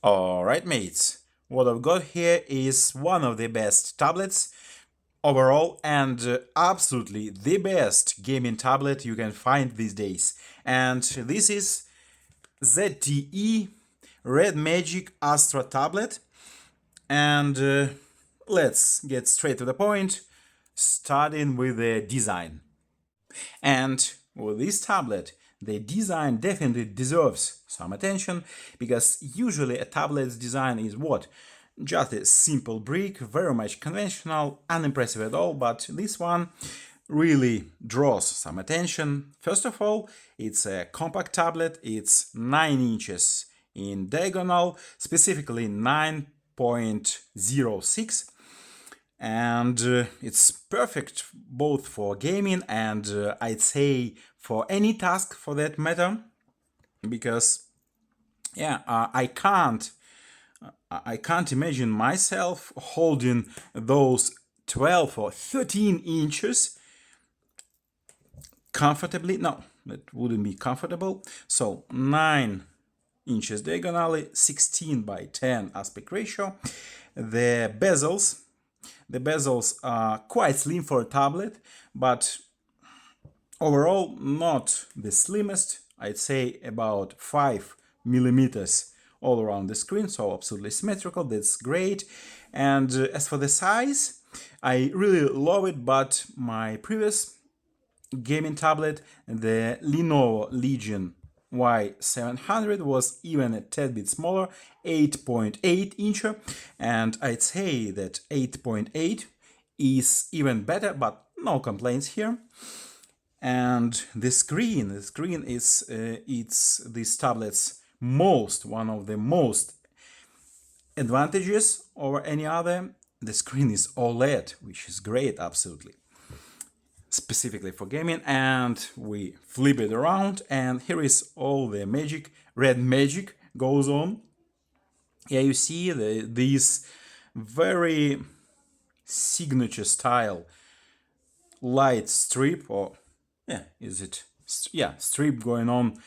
Alright mates, what I've got here is one of the best tablets overall and absolutely the best gaming tablet you can find these days. And this is ZTE REDMAGIC Astra tablet. And let's get straight to the point, starting with the design. And with this tablet, the design definitely deserves some attention, because usually a tablet's design is what? Just a simple brick, very much conventional, unimpressive at all, but this one really draws some attention. First of all, it's a compact tablet, it's 9 inches in diagonal, specifically 9.06, and it's perfect both for gaming and I'd say for any task for that matter, because I can't imagine myself holding those 12 or 13 inches comfortably. No, that wouldn't be comfortable. So 9 inches diagonally, 16 by 10 aspect ratio. The bezels are quite slim for a tablet, but overall not the slimmest. I'd say about 5 millimeters all around the screen, so absolutely symmetrical. That's great. And as for the size, I really love it, but my previous gaming tablet, the Lenovo Legion Y700, was even a tad bit smaller, 8.8 inch, and I'd say that 8.8 is even better, but no complaints here. And the screen is it's this tablet's one of the most advantages over any other. The screen is OLED, which is great, absolutely, specifically for gaming. And we flip it around, and here is all the magic, red magic goes on. Yeah, you see this very signature style light strip, or strip going on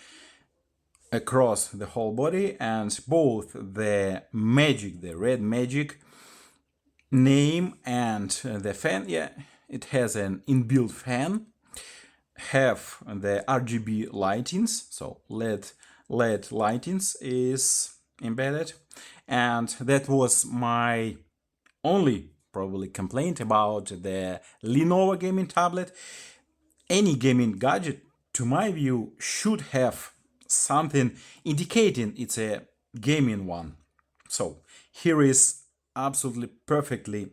across the whole body, and both the red magic name and the fan, it has an inbuilt fan, have the RGB lightings, so LED lightings is embedded. And that was my only probably complaint about the Lenovo gaming tablet. Any gaming gadget, to my view, should have something indicating it's a gaming one. So here is absolutely perfectly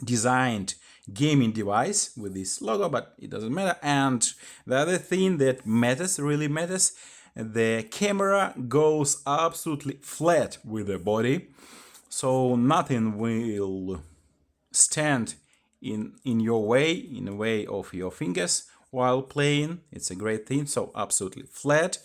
designed gaming device with this logo, but it doesn't matter. And the other thing that really matters, the camera goes absolutely flat with the body, so nothing will stand in your way, in the way of your fingers while playing. It's a great thing. So absolutely flat.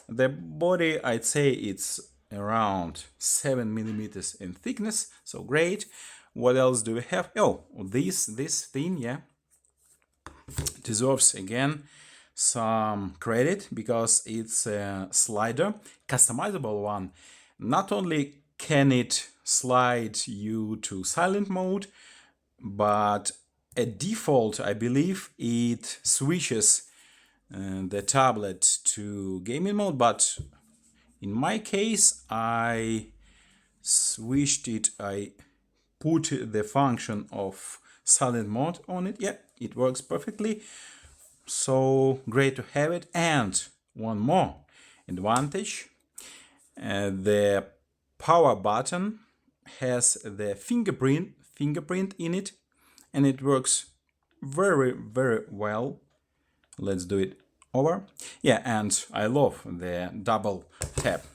The body, I'd say it's around 7 millimeters in thickness, so great. What else do we have? Oh, this thing, deserves again some credit, because it's a slider, customizable one. Not only can it slide you to silent mode, but at default, I believe, it switches the tablet to gaming mode. But in my case, I switched it. I put the function of silent mode on it. Yeah, it works perfectly. So great to have it. And one more advantage, the power button has the fingerprint in it, and it works very, very well. Let's do it over. Yeah, and I love the double tap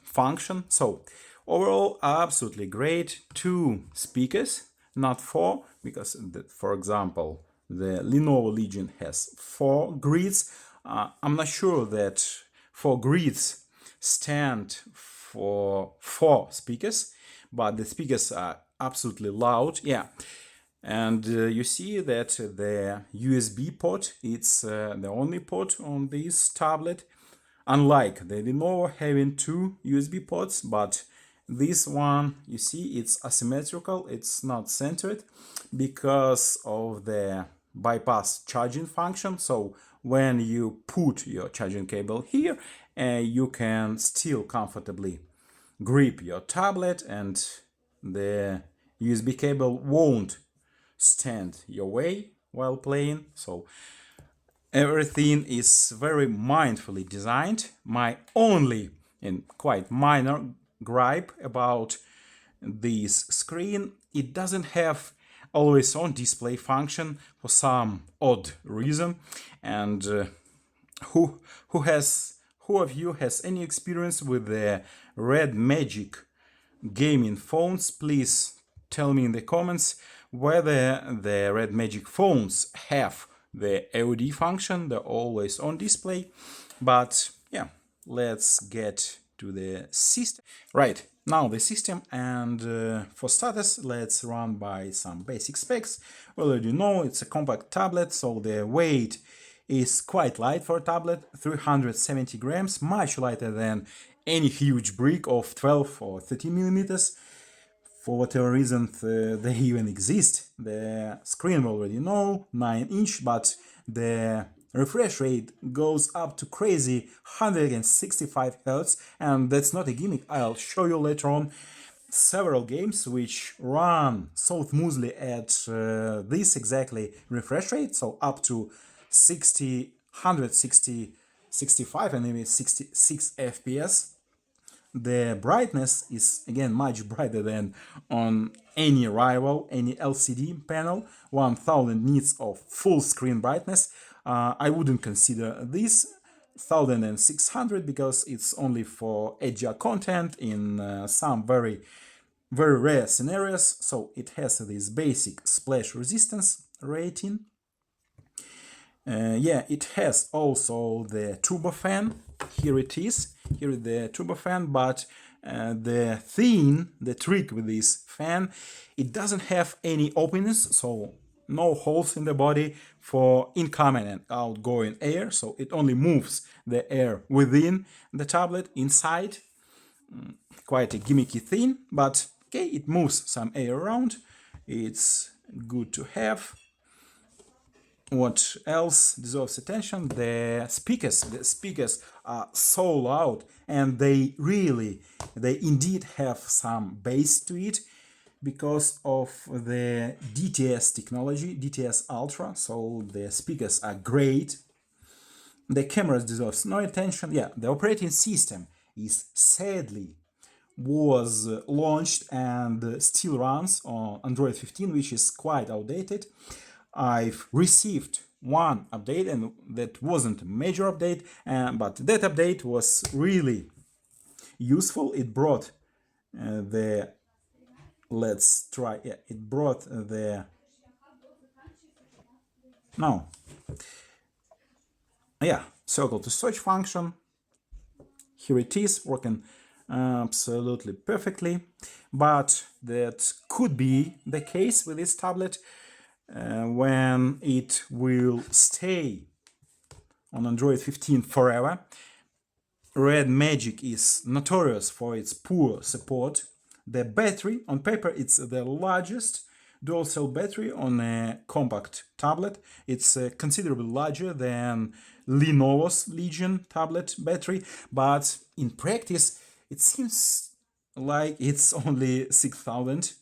function. So overall, absolutely great. 2 speakers, not 4, because for example, the Lenovo Legion has 4 grids. I'm not sure that 4 grids stand for 4 speakers, but the speakers are absolutely loud. Yeah, and you see that the USB port, it's the only port on this tablet. Unlike the Lenovo having two USB ports, but this one, you see, it's asymmetrical, it's not centered because of the bypass charging function. So when you put your charging cable here, you can still comfortably grip your tablet and the USB cable won't stand your way while playing. So everything is very mindfully designed. My only and quite minor gripe about this screen, it doesn't have always on display function for some odd reason. And who of you has any experience with the REDMAGIC gaming phones? Please tell me in the comments whether the REDMAGIC phones have the AOD function, the always on display. But yeah, let's get to the system. Right, now the system, and for starters, let's run by some basic specs. We already know it's a compact tablet, so the weight is quite light for a tablet, 370 grams, much lighter than any huge brick of 12 or 13 millimeters. For whatever reason they even exist. The screen we already know, 9-inch, but the refresh rate goes up to crazy 165 Hz, and that's not a gimmick. I'll show you later on several games which run so smoothly at this exactly refresh rate, so up to 60, 160, 65 and maybe 66 FPS. The brightness is again much brighter than on any rival, any LCD panel, 1000 nits of full screen brightness. I wouldn't consider this 1600 because it's only for HDR content in some very rare scenarios. So it has this basic splash resistance rating. Yeah, it has also the turbo fan. Here it is. Here is the turbo fan, but the trick with this fan, it doesn't have any openings, so no holes in the body for incoming and outgoing air. So it only moves the air within the tablet inside. Quite a gimmicky thing, but okay, it moves some air around. It's good to have. What else deserves attention? The speakers are so loud, and they indeed have some bass to it because of the DTS technology, DTS Ultra. So the speakers are great. The cameras deserves no attention. Yeah, the operating system is sadly was launched and still runs on Android 15, which is quite outdated. I've received one update, and that wasn't a major update, but that update was really useful. It brought it brought the circle to search function. Here it is, working absolutely perfectly, but that could be the case with this tablet when it will stay on Android 15 forever. REDMAGIC is notorious for its poor support. The battery, on paper, it's the largest dual cell battery on a compact tablet. It's considerably larger than Lenovo's Legion tablet battery, but in practice, it seems like it's only 6000.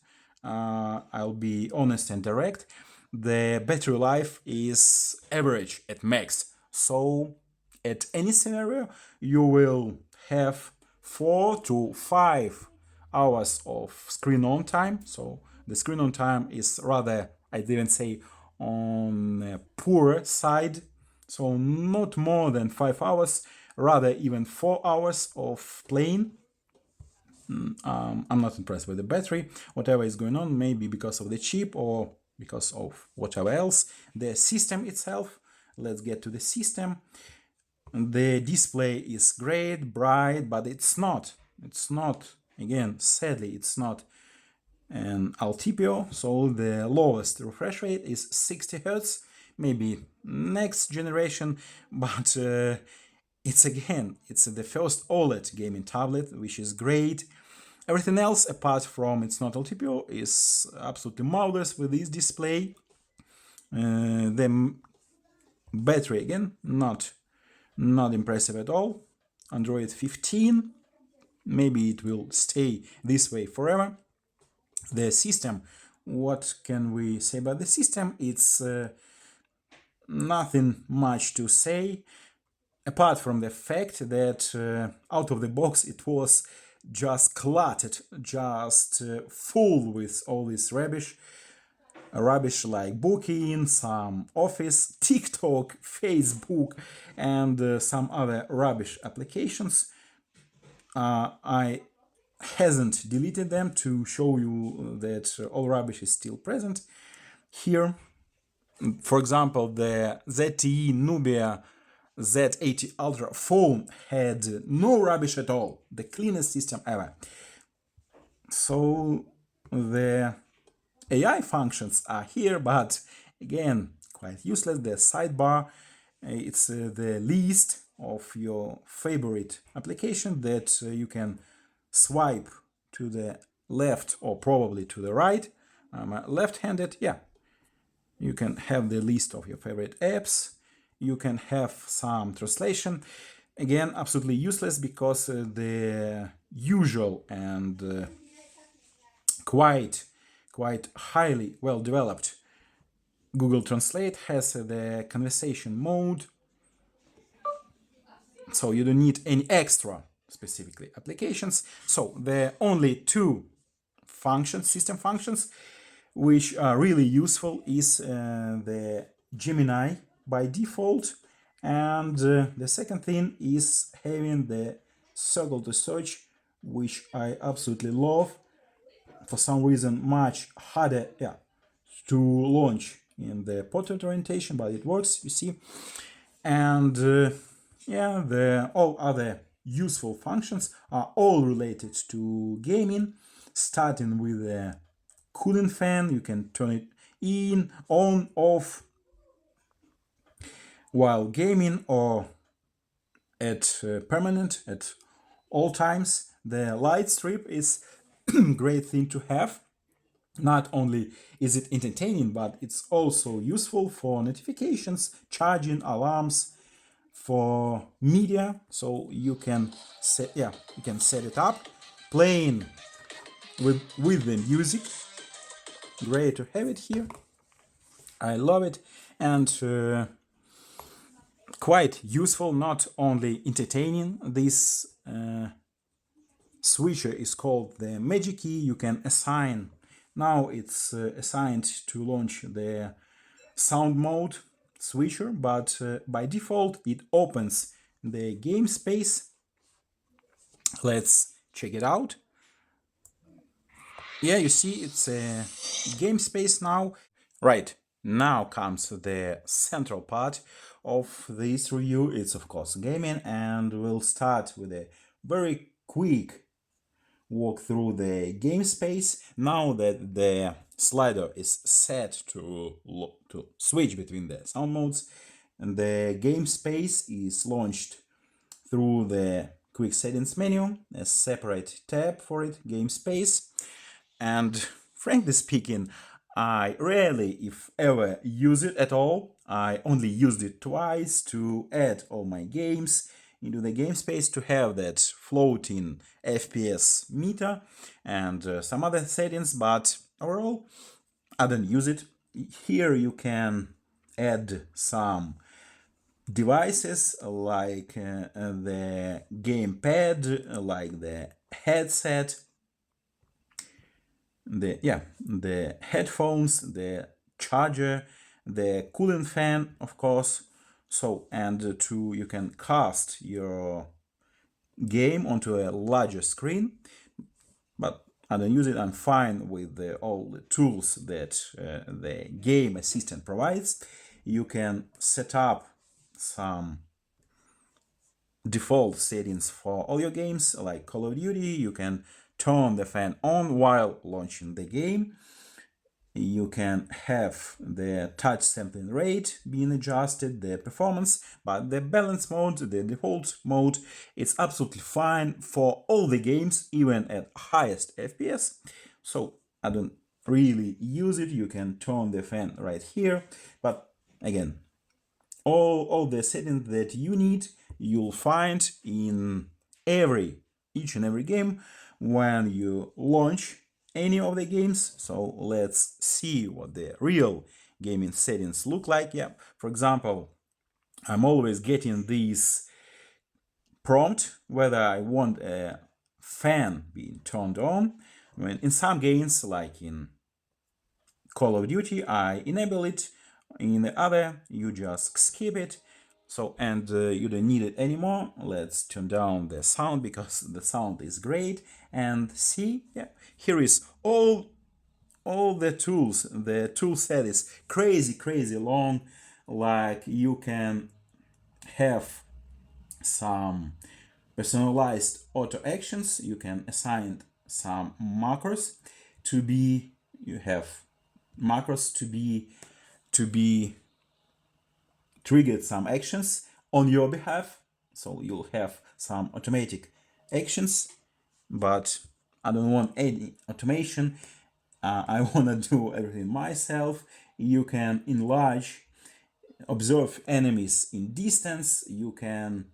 I'll be honest and direct. The battery life is average at max. So at any scenario, you will have 4 to 5 hours of screen on time. So the screen on time is rather, I'd even say, on a poorer side. So not more than 5 hours, rather even 4 hours of playing. I'm not impressed with the battery. Whatever is going on, maybe because of the chip or because of whatever else. The system itself, let's get to the system. The display is great, bright, but it's not, again, sadly, it's not an Altipio, so the lowest refresh rate is 60 Hz, maybe next generation, but it's the first OLED gaming tablet, which is great. Everything else, apart from it's not LTPO, is absolutely marvelous with this display. The battery, again, not impressive at all. Android 15, maybe it will stay this way forever. The system, what can we say about the system? It's nothing much to say, apart from the fact that out of the box it was just cluttered, just full with all this rubbish like Booking, some Office, TikTok, Facebook, and some other rubbish applications. I hasn't deleted them to show you that all rubbish is still present here. For example, the ZTE Nubia Z80 Ultra phone had no rubbish at all, the cleanest system ever. So the AI functions are here, but again, quite useless. The sidebar, it's the list of your favorite application that you can swipe to the left or probably to the right. I'm left-handed, yeah. You can have the list of your favorite apps. You can have some translation. Again, absolutely useless because the usual and quite highly well developed Google Translate has the conversation mode, so you don't need any extra specifically applications. So the only two functions, system functions, which are really useful is the Gemini by default, and the second thing is having the circle to search, which I absolutely love. For some reason much harder to launch in the portrait orientation, but it works, you see. And the all other useful functions are all related to gaming, starting with the cooling fan. You can turn it in, on, off while gaming, or at permanent at all times. The light strip is great thing to have. Not only is it entertaining, but it's also useful for notifications, charging, alarms, for media. So you can set it up, playing with the music. Great to have it here. I love it, and quite useful. Not only entertaining. This switcher is called the Magic Key. You can assign. Now it's assigned to launch the sound mode switcher, but by default it opens the game space. Let's check it out. Yeah, you see it's a game space now. Right, now comes the central part of this review. It's of course gaming, and we'll start with a very quick walk through the game space. Now that the slider is set to switch between the sound modes, and the game space is launched through the quick settings menu, a separate tab for it, game space. And frankly speaking, I rarely, if ever, use it at all. I only used it twice to add all my games into the game space, to have that floating FPS meter and some other settings, but overall I don't use it. Here you can add some devices like the gamepad, like the headset, the headphones, the charger, the cooling fan, of course. So, and you can cast your game onto a larger screen, but I don't use it. I'm fine with all the tools that the game assistant provides. You can set up some default settings for all your games, like Call of Duty. You can turn the fan on while launching the game. You can have the touch sampling rate being adjusted, the performance, but the balance mode, the default mode, it's absolutely fine for all the games, even at highest FPS. So I don't really use it. You can turn the fan right here, but again, all the settings that you need, you'll find in each and every game when you launch any of the games. So let's see what the real gaming settings look like. Yeah, for example, I'm always getting this prompt whether I want a fan being turned on. When in some games, like in Call of Duty, I enable it. In the other, you just skip it. So, and you don't need it anymore. Let's turn down the sound because the sound is great. And see, yeah, here is all the tools. The tool set is crazy long. Like you can have some personalized auto actions. You can assign some markers to be, you have macros to be triggered some actions on your behalf. So you'll have some automatic actions, but I don't want any automation. I want to do everything myself. You can enlarge, observe enemies in distance. You can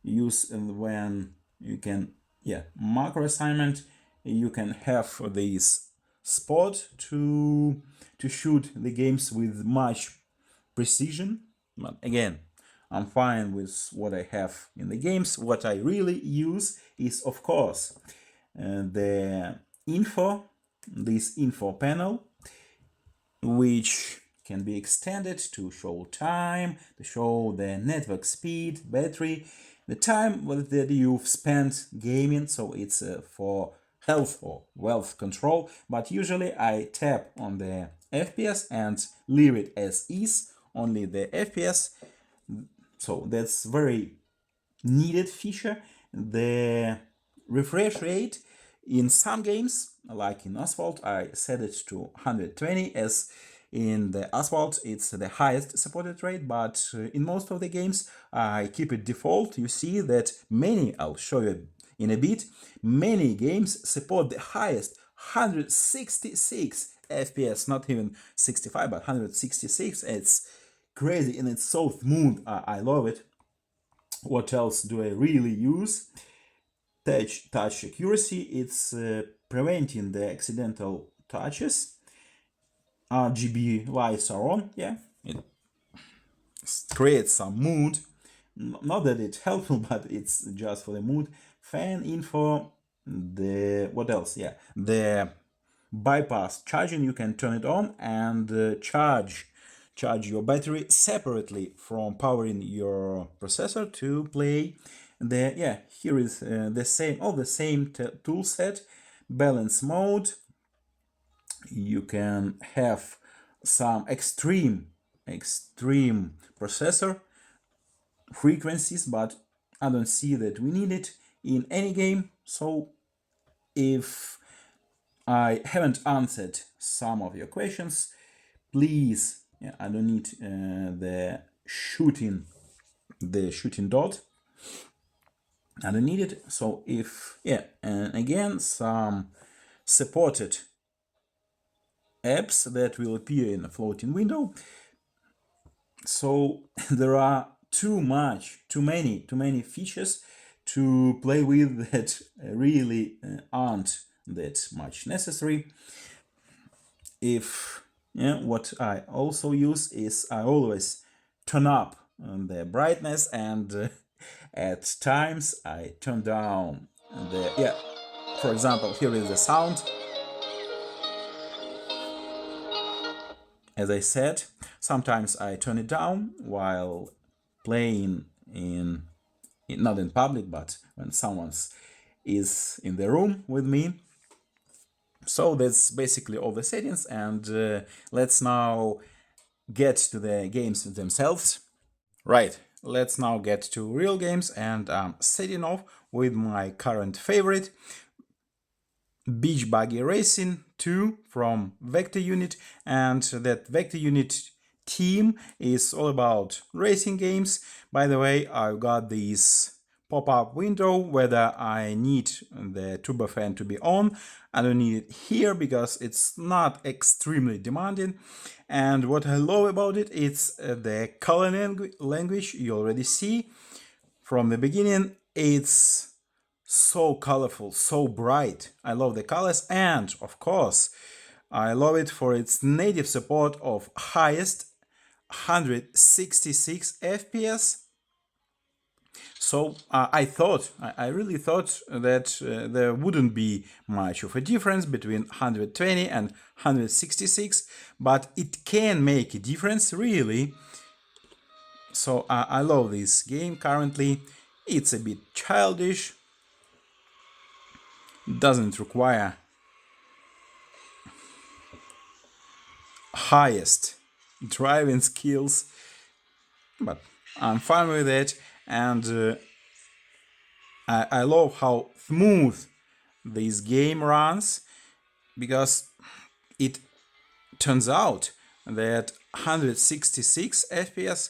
use when you can, yeah, macro assignment. You can have this spot to shoot the games with much precision. But again, I'm fine with what I have in the games. What I really use is, of course, the info, this info panel, which can be extended to show time, to show the network speed, battery, the time that you've spent gaming. So it's for health or wealth control, but usually I tap on the FPS and leave it as is, only the FPS. So that's very needed feature. The refresh rate in some games, like in Asphalt, I set it to 120, as in the Asphalt it's the highest supported rate, but in most of the games I keep it default. You see that many, I'll show you in a bit, many games support the highest 166 FPS, not even 65, but 166. It's crazy and it's so smooth. I love it. What else do I really use? Touch accuracy. It's preventing the accidental touches. RGB lights are on. Yeah, it creates some mood. Not that it's helpful, but it's just for the mood. Fan info. The what else? Yeah, the bypass charging. You can turn it on and charge your battery separately from powering your processor to play. Yeah, here is the same, all the same tool set. Balance mode. You can have some extreme processor frequencies, but I don't see that we need it in any game. So if I haven't answered some of your questions, please, yeah, I don't need the shooting dot. I don't need it. So if, yeah, and again, some supported apps that will appear in a floating window. So there are too many features to play with that really aren't that much necessary. If, yeah, what I also use is I always turn up the brightness, and at times I turn down the, yeah, for example, here is the sound. As I said, sometimes I turn it down while playing not in public, but when someone is in the room with me. So that's basically all the settings, and let's now get to the games themselves. Right, let's now get to real games, and I'm setting off with my current favorite. Beach Buggy Racing 2 from Vector Unit, and that Vector Unit team is all about racing games. By the way, I've got this pop-up window whether I need the turbo fan to be on. I don't need it here because it's not extremely demanding. And what I love about it, it's the color language you already see from the beginning. It's so colorful, so bright. I love the colors, and of course, I love it for its native support of highest 166 FPS. So I really thought that there wouldn't be much of a difference between 120 and 166, but it can make a difference, really. So I love this game currently. It's a bit childish, doesn't require highest driving skills, but I'm fine with it. And I love how smooth this game runs, because it turns out that 166 FPS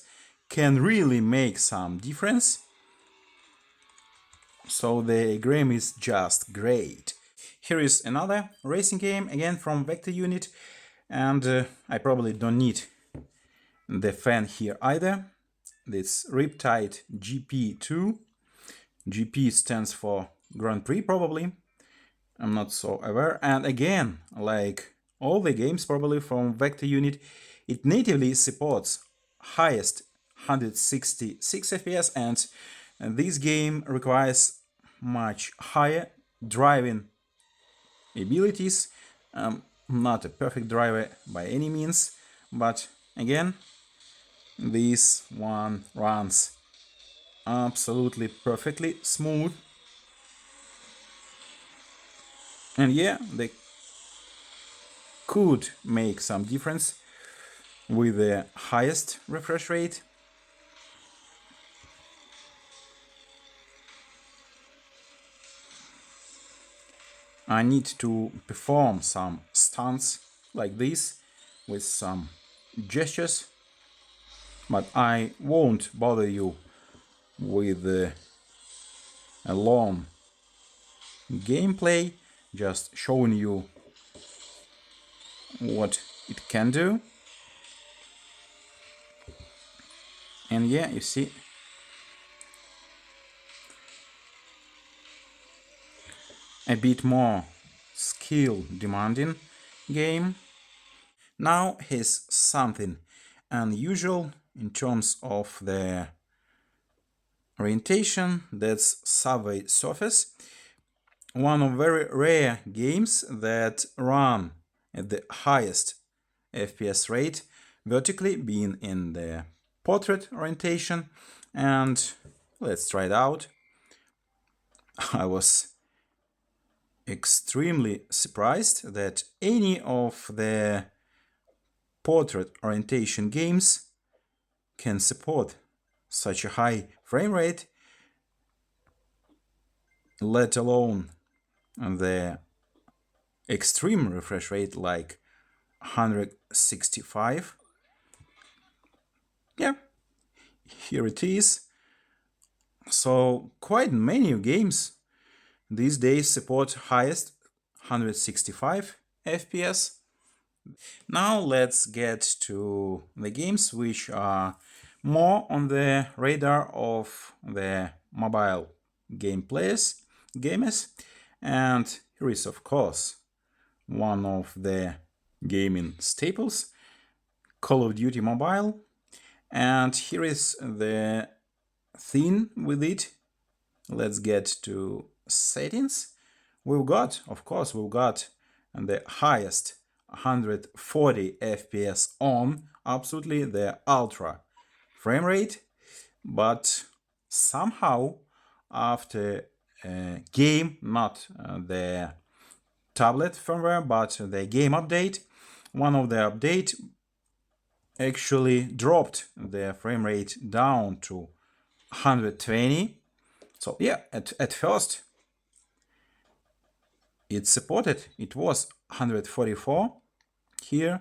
can really make some difference. So the game is just great. Here is another racing game, again from Vector Unit, and I probably don't need the fan here either. This Riptide GP 2. GP stands for Grand Prix, probably. I'm not so aware. And again, like all the games probably from Vector Unit, it natively supports highest 166 FPS, and this game requires much higher driving abilities. Not a perfect driver by any means, but again, this one runs absolutely perfectly smooth. And yeah, they could make some difference with the highest refresh rate. I need to perform some stunts like this with some gestures, but I won't bother you with a long gameplay, just showing you what it can do. And yeah, you see, a bit more skill demanding game. Now here's something unusual in terms of the orientation. That's Subway Surface, one of very rare games that run at the highest FPS rate vertically, being in the portrait orientation. And let's try it out. I was extremely surprised that any of the portrait orientation games can support such a high frame rate, let alone the extreme refresh rate like 165. Yeah, here it is. So quite many games these days support highest 165 FPS. Now let's get to the games which are more on the radar of the mobile gamers. And here is, of course, one of the gaming staples, Call of Duty Mobile. And here is the thing with it. Let's get to settings. We've got the highest 140 FPS on, absolutely the ultra frame rate, but somehow after a game, not the tablet firmware, but the game update, one of the update actually dropped the frame rate down to 120. So yeah, at first It's supported. It was 144 here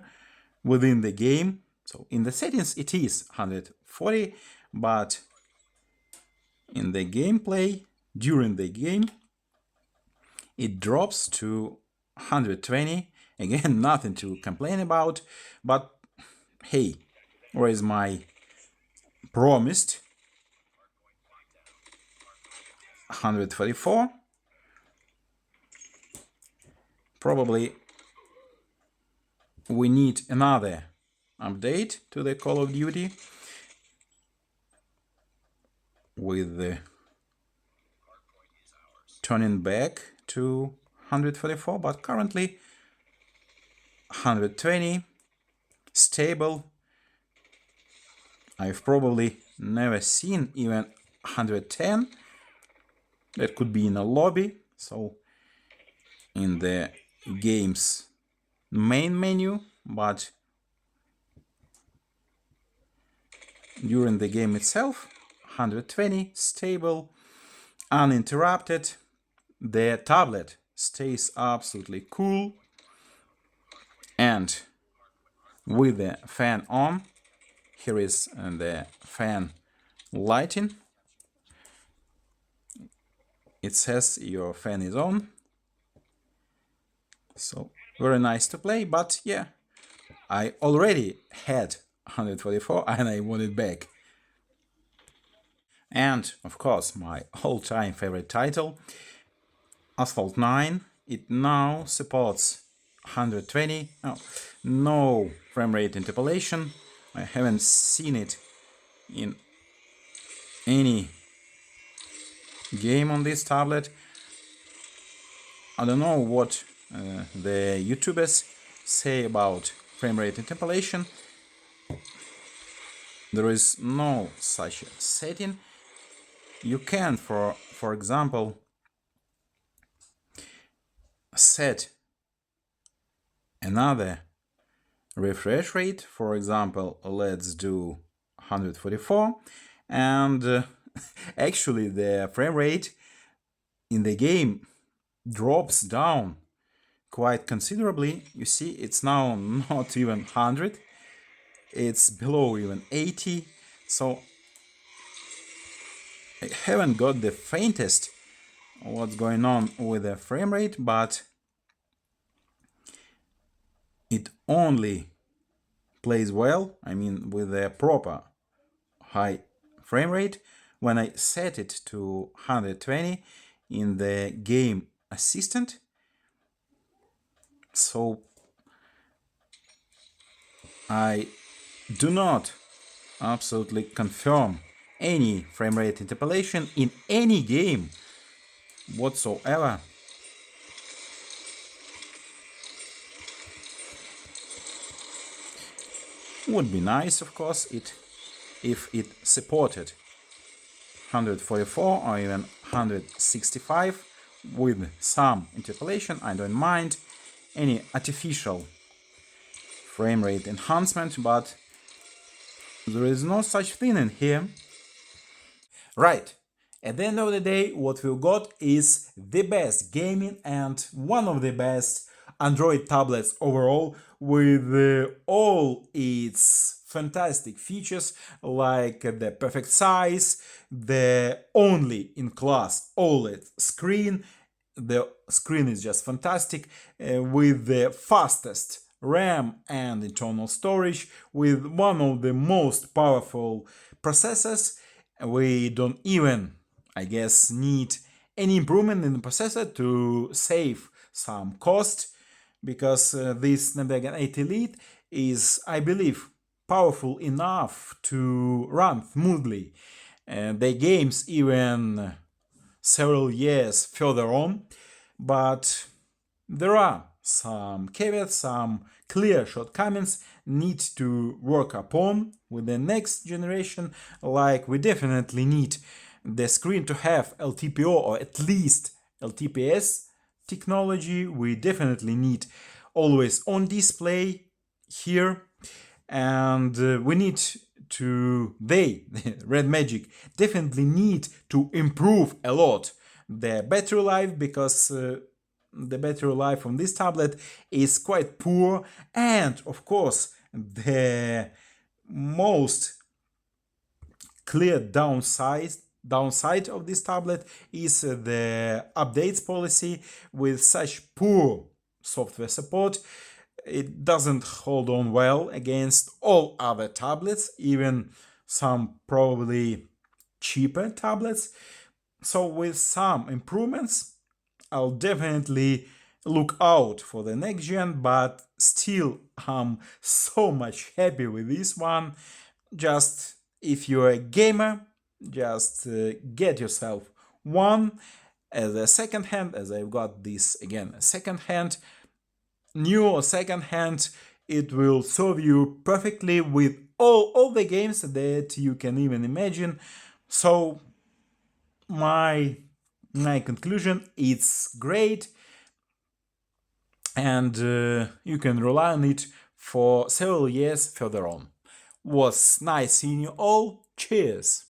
within the game. So in the settings it is 140, but in the gameplay, during the game, it drops to 120. Again, nothing to complain about, but hey, where is my promised 144? Probably we need another update to the Call of Duty with the turning back to 144, but currently 120, stable. I've probably never seen even 110. That could be in a lobby, so in the game's main menu, but during the game itself, 120, stable, uninterrupted. The tablet stays absolutely cool, and with the fan on, here is the fan lighting. It says your fan is on, so very nice to play. But yeah, I already had 144 and I want it back. And of course, my all-time favorite title, Asphalt 9. It now supports 120. No frame rate interpolation. I haven't seen it in any game on this tablet. I don't know what the YouTubers say about frame rate interpolation. There is no such setting. You can, for example, set another refresh rate. For example, let's do 144, and actually the frame rate in the game drops down quite considerably. You see, it's now not even 100, it's below even 80, so I haven't got the faintest what's going on with the frame rate, but it only plays well, I mean with a proper high frame rate, when I set it to 120 in the game assistant. So I do not absolutely confirm any frame rate interpolation in any game whatsoever. Would be nice, of course, if it supported 144 or even 165 with some interpolation. I don't mind any artificial frame rate enhancement, but there is no such thing in here. Right, at the end of the day, what we got is the best gaming and one of the best Android tablets overall, with all its fantastic features like the perfect size, the only in class OLED screen. The screen is just fantastic, with the fastest RAM and internal storage, with one of the most powerful processors. We don't even, I guess, need any improvement in the processor to save some cost, because this Snapdragon 8 Elite is, I believe, powerful enough to run smoothly the games even several years further on. But there are some caveats, some clear shortcomings need to work upon with the next generation. Like, we definitely need the screen to have LTPO or at least LTPS technology. We definitely need always on display here, and we need to, REDMAGIC definitely need to improve a lot the battery life, because the battery life on this tablet is quite poor, and of course the most clear downside of this tablet is the updates policy. With such poor software support, it doesn't hold on well against all other tablets, even some probably cheaper tablets. So with some improvements, I'll definitely look out for the next gen, but still I'm so much happy with this one. Just if you're a gamer, just get yourself one as a second hand, as I've got this again, a second hand, new or second hand. It will serve you perfectly with all the games that you can even imagine. So my conclusion, it's great, and you can rely on it for several years further on. Was nice seeing you all. Cheers!